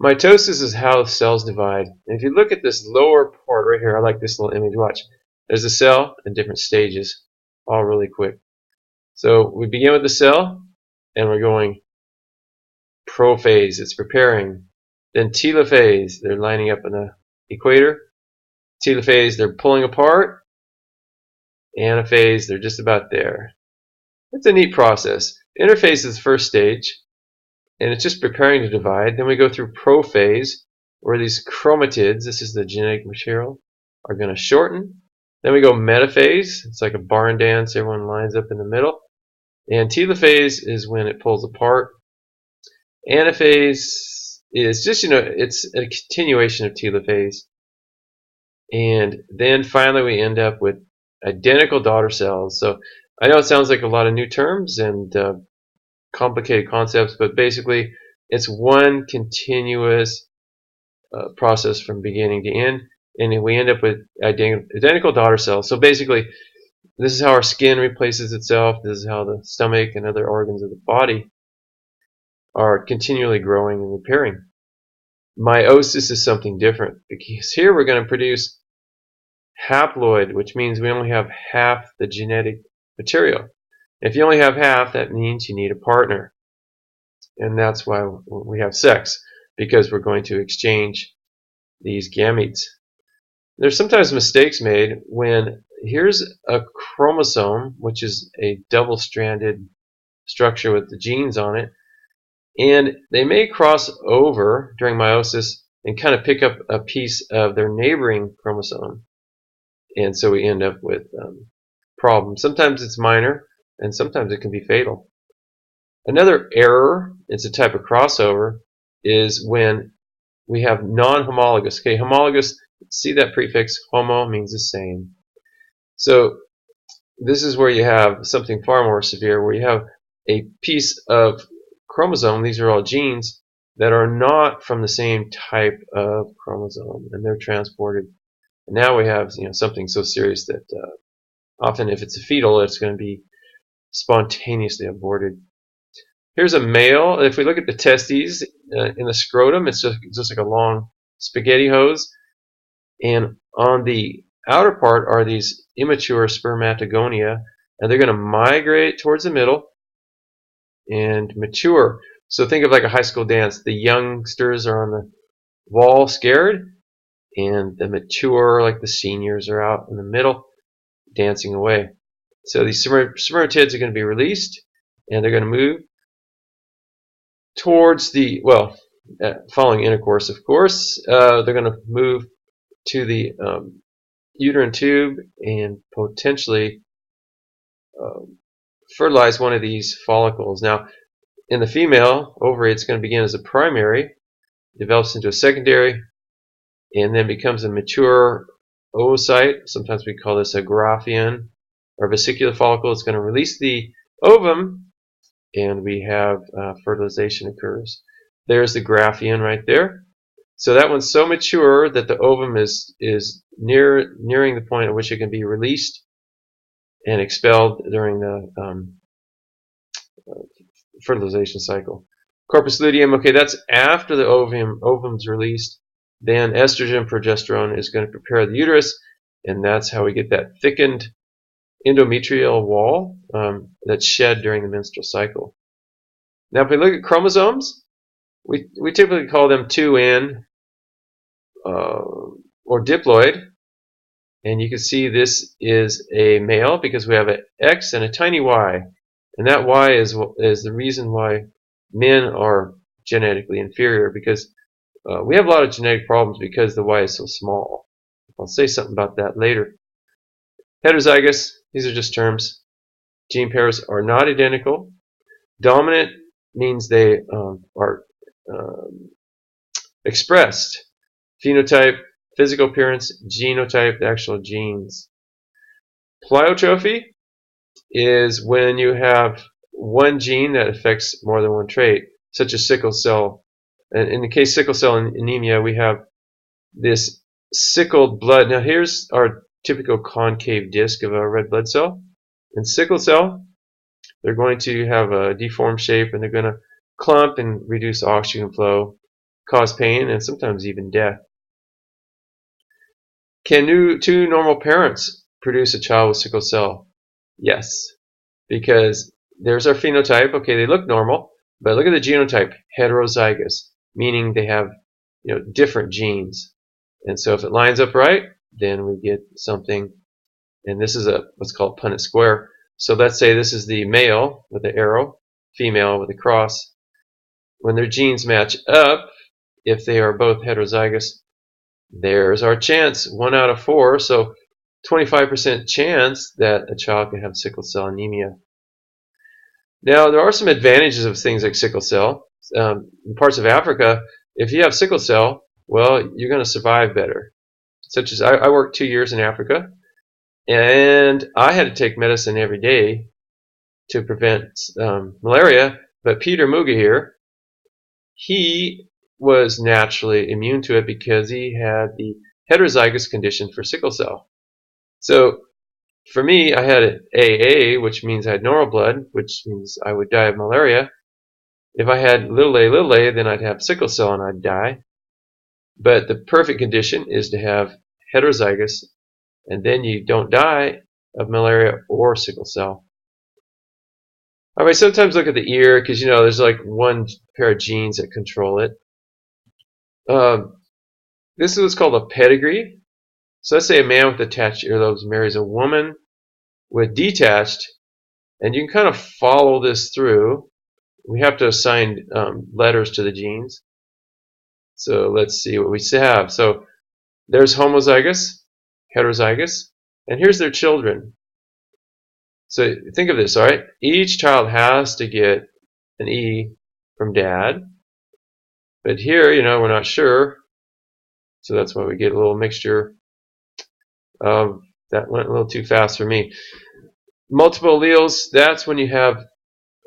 Mitosis is how cells divide. And if you look at this lower part right here, I like this little image. Watch. There's a cell in different stages, all really quick. So we begin with the cell, and we're going prophase. It's preparing. Then telophase. They're lining up in the equator. Telophase, they're pulling apart. Anaphase, they're just about there. It's a neat process. Interphase is the first stage, and it's just preparing to divide. Then we go through prophase, where these chromatids, this is the genetic material, are going to shorten. Then we go metaphase. It's like a barn dance. Everyone lines up in the middle. And telophase is when it pulls apart. Anaphase is just, it's a continuation of telophase. And then finally we end up with identical daughter cells. So I know it sounds like a lot of new terms and complicated concepts, but basically it's one continuous process from beginning to end, and we end up with identical daughter cells. So basically, this is how our skin replaces itself. This is how the stomach and other organs of the body are continually growing and repairing. Meiosis is something different, because here we're going to produce haploid, which means we only have half the genetic material. If you only have half, that means you need a partner. And that's why we have sex, because we're going to exchange these gametes. There's sometimes mistakes made when here's a chromosome, which is a double-stranded structure with the genes on it, and they may cross over during meiosis and kind of pick up a piece of their neighboring chromosome. And so we end up with problems. Sometimes it's minor, and sometimes it can be fatal. Another error, it's a type of crossover, is when we have non-homologous. Okay, homologous, see that prefix, homo means the same. So this is where you have something far more severe, where you have a piece of chromosome, these are all genes, that are not from the same type of chromosome, and they're transported. And now we have something so serious that often if it's a fetal, it's going to be spontaneously aborted. Here's a male. If we look at the testes in the scrotum, it's just like a long spaghetti hose. And on the outer part are these immature spermatogonia, and they're going to migrate towards the middle and mature. So think of like a high school dance. The youngsters are on the wall scared, and the mature, like the seniors, are out in the middle dancing away. So these spermatids are going to be released, and they're going to move towards the, following intercourse, of course. They're going to move to the uterine tube and potentially fertilize one of these follicles. Now, in the female ovary, it's going to begin as a primary, develops into a secondary, and then becomes a mature oocyte. Sometimes we call this a graphian or vesicular follicle. It's going to release the ovum, and we have fertilization occurs. There's the graphian right there. So that one's so mature that the ovum is nearing the point at which it can be released and expelled during the fertilization cycle. Corpus luteum, okay, that's after the ovum's released. Then estrogen, progesterone is going to prepare the uterus, and that's how we get that thickened endometrial wall that's shed during the menstrual cycle. Now, if we look at chromosomes, we typically call them 2N or diploid, and you can see this is a male because we have an X and a tiny Y, and that Y is the reason why men are genetically inferior, because we have a lot of genetic problems because the Y is so small. I'll say something about that later. Heterozygous, these are just terms. Gene pairs are not identical. Dominant means they are expressed. Phenotype, physical appearance, genotype, the actual genes. Pleiotrophy is when you have one gene that affects more than one trait, such as sickle cell. And in the case of sickle cell anemia, we have this sickled blood. Now here's our typical concave disc of a red blood cell. In sickle cell, they're going to have a deformed shape, and they're going to clump and reduce oxygen flow. cause pain and sometimes even death. Can two normal parents produce a child with sickle cell? Yes, because there's our phenotype. Okay, they look normal, but look at the genotype, heterozygous, meaning they have different genes. And so if it lines up right, then we get something. And this is what's called Punnett Square. So let's say this is the male with the arrow, female with a cross. When their genes match up, if they are both heterozygous, there's our chance, 1 out of 4. So 25% chance that a child can have sickle cell anemia. Now, there are some advantages of things like sickle cell. In parts of Africa, if you have sickle cell, well, you're going to survive better. Such as I worked 2 years in Africa, and I had to take medicine every day to prevent malaria. But Peter Muga here, he was naturally immune to it because he had the heterozygous condition for sickle cell. So for me, I had an AA, which means I had normal blood, which means I would die of malaria. If I had little a, then I'd have sickle cell and I'd die. But the perfect condition is to have heterozygous, and then you don't die of malaria or sickle cell. I might sometimes look at the ear because there's like one pair of genes that control it. This is what's called a pedigree. So let's say a man with attached earlobes marries a woman with detached, and you can kind of follow this through. We have to assign letters to the genes. So let's see what we have. So there's homozygous, heterozygous, and here's their children. So think of this, all right? Each child has to get an E from dad, but here, we're not sure. So that's why we get a little mixture. That went a little too fast for me. Multiple alleles, that's when you have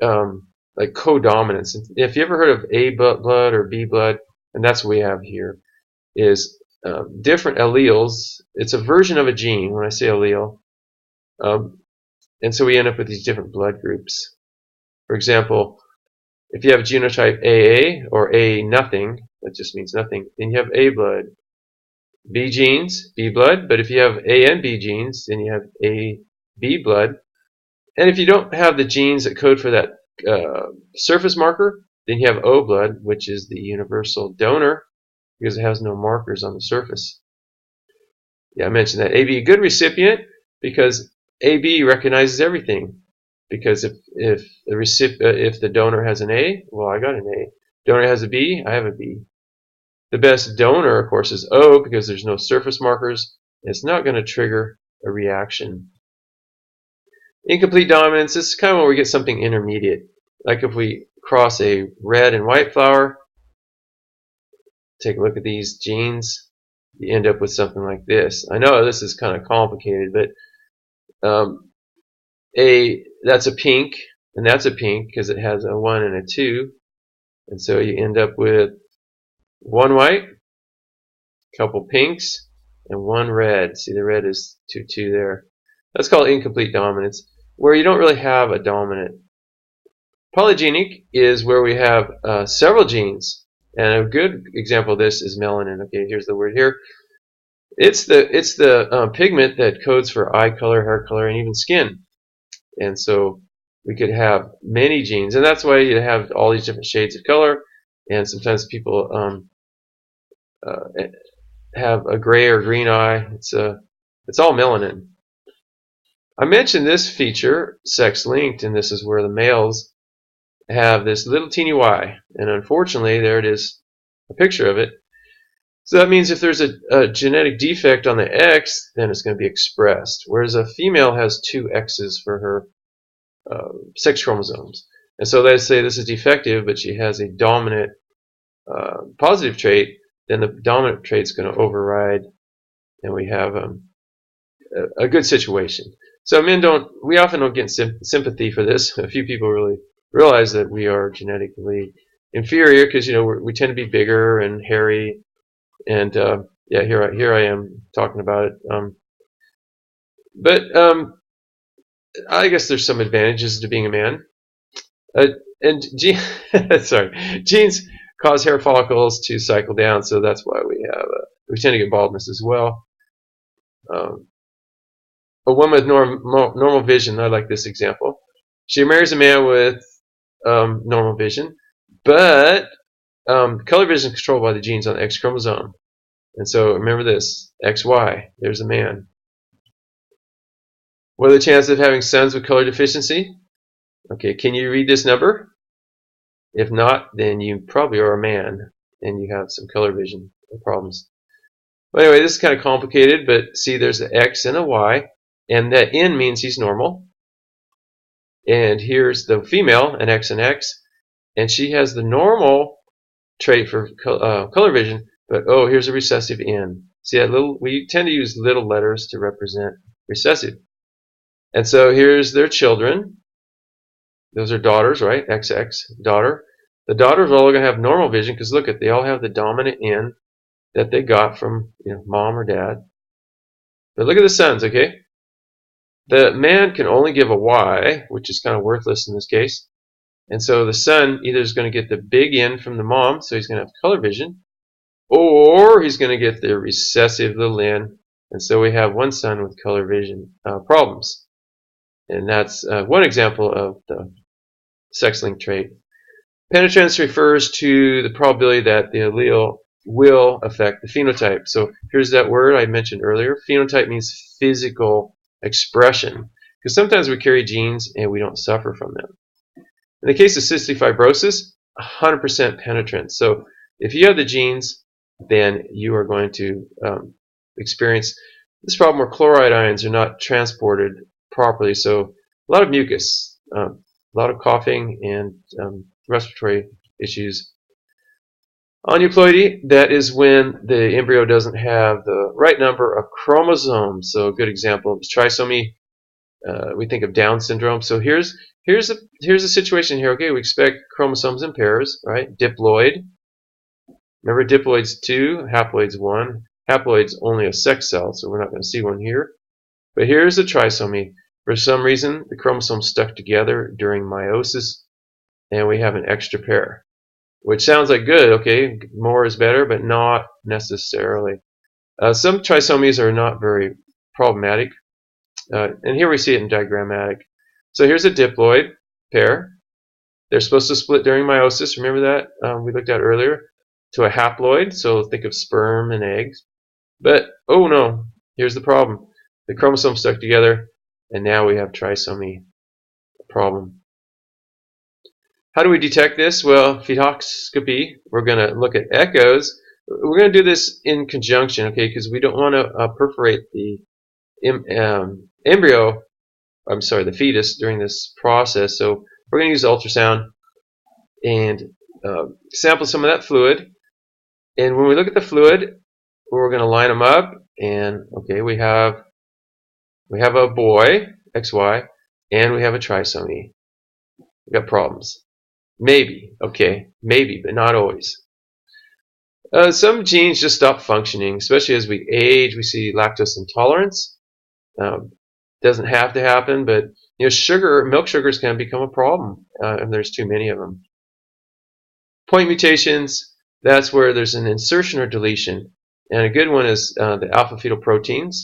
like codominance. If you ever heard of A blood or B blood, and that's what we have here, is different alleles. It's a version of a gene when I say allele. And so we end up with these different blood groups. For example, if you have genotype AA or A nothing, that just means nothing, then you have A blood. B genes, B blood, but if you have A and B genes, then you have A B blood. And if you don't have the genes that code for that surface marker, then you have O blood, which is the universal donor because it has no markers on the surface. Yeah, I mentioned that. AB, good recipient, because AB recognizes everything. Because if the donor has an A, well, I got an A. Donor has a B, I have a B. The best donor, of course, is O because there's no surface markers. It's not going to trigger a reaction. Incomplete dominance, this is kind of where we get something intermediate. Like if we cross a red and white flower, take a look at these genes, you end up with something like this. I know this is kind of complicated, but that's a pink, and that's a pink because it has a 1 and a 2. And so you end up with 1 white, a couple pinks, and 1 red. See, the red is 2-2 there. That's called incomplete dominance, where you don't really have a dominant. Polygenic is where we have several genes, and a good example of this is melanin. Okay, here's the word here. It's the pigment that codes for eye color, hair color, and even skin. And so we could have many genes, and that's why you have all these different shades of color. And sometimes people have a gray or green eye. It's all melanin. I mentioned this feature, sex-linked, and this is where the males have this little teeny Y, and unfortunately, there it is, a picture of it. So that means if there's a genetic defect on the X, then it's going to be expressed. Whereas a female has 2 X's for her sex chromosomes. And so they say this is defective, but she has a dominant positive trait, then the dominant trait is going to override, and we have a good situation. So we often don't get sympathy for this. A few people really realize that we are genetically inferior because we tend to be bigger and hairy, and yeah, here I am talking about it. But I guess there's some advantages to being a man. And sorry, genes cause hair follicles to cycle down. So that's why we tend to get baldness as well. A woman with normal vision, I like this example. She marries a man with normal vision, but color vision is controlled by the genes on the X chromosome. And so remember this, XY, there's a man. What are the chances of having sons with color deficiency? Okay, can you read this number? If not, then you probably are a man and you have some color vision problems. But anyway, this is kind of complicated, but see there's an X and a Y, and that N means he's normal. And here's the female, an X and X, and she has the normal trait for color vision, but oh, here's a recessive N. See that little, we tend to use little letters to represent recessive. And so here's their children. Those are daughters, right? XX, daughter. The daughters are all going to have normal vision because look at, they all have the dominant N that they got from mom or dad. But look at the sons, okay? The man can only give a Y, which is kind of worthless in this case. And so the son either is going to get the big N from the mom, so he's going to have color vision, or he's going to get the recessive little n. And so we have one son with color vision problems. And that's one example of the sex-linked trait. Penetrance refers to the probability that the allele will affect the phenotype. So here's that word I mentioned earlier. Phenotype means physical expression, because sometimes we carry genes and we don't suffer from them. In the case of cystic fibrosis, 100% penetrance. So if you have the genes, then you are going to experience this problem where chloride ions are not transported properly. So a lot of mucus, a lot of coughing, and respiratory issues. Aneuploidy, that is when the embryo doesn't have the right number of chromosomes. So a good example is trisomy. We think of Down syndrome. So here's a situation here. Okay, we expect chromosomes in pairs, right? Diploid. Remember, diploid's 2, haploid's 1. Haploid's only a sex cell, so we're not going to see one here. But here's a trisomy. For some reason, the chromosomes stuck together during meiosis, and we have an extra pair. Which sounds like good, okay, more is better, but not necessarily. Some trisomies are not very problematic, and here we see it in diagrammatic. So here's a diploid pair. They're supposed to split during meiosis, remember that we looked at earlier, to a haploid, so think of sperm and eggs. But, oh no, here's the problem. The chromosomes stuck together, and now we have trisomy problem. How do we detect this? Well, fetoscopy, we're going to look at echoes. We're going to do this in conjunction, okay, because we don't want to perforate the embryo, I'm sorry, the fetus during this process. So we're going to use ultrasound and sample some of that fluid. And when we look at the fluid, we're going to line them up. And okay, we have a boy, XY, and we have a trisomy. We've got problems. Maybe, okay, maybe, but not always. Some genes just stop functioning, especially as we age. We see lactose intolerance. Doesn't have to happen, but milk sugars can become a problem if there's too many of them. Point mutations, that's where there's an insertion or deletion. And a good one is the alpha fetoproteins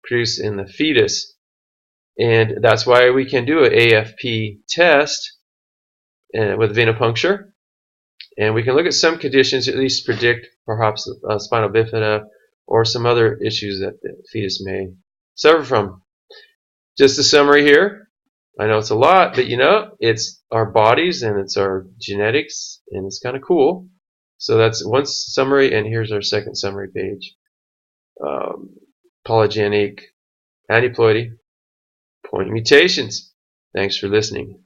produced in the fetus. And that's why we can do an AFP test with venipuncture. And we can look at some conditions, at least predict perhaps spinal bifida or some other issues that the fetus may suffer from. Just a summary here. I know it's a lot, but it's our bodies and it's our genetics, and it's kind of cool. So that's one summary, and here's our second summary page. Polygenic, aneuploidy, point mutations. Thanks for listening.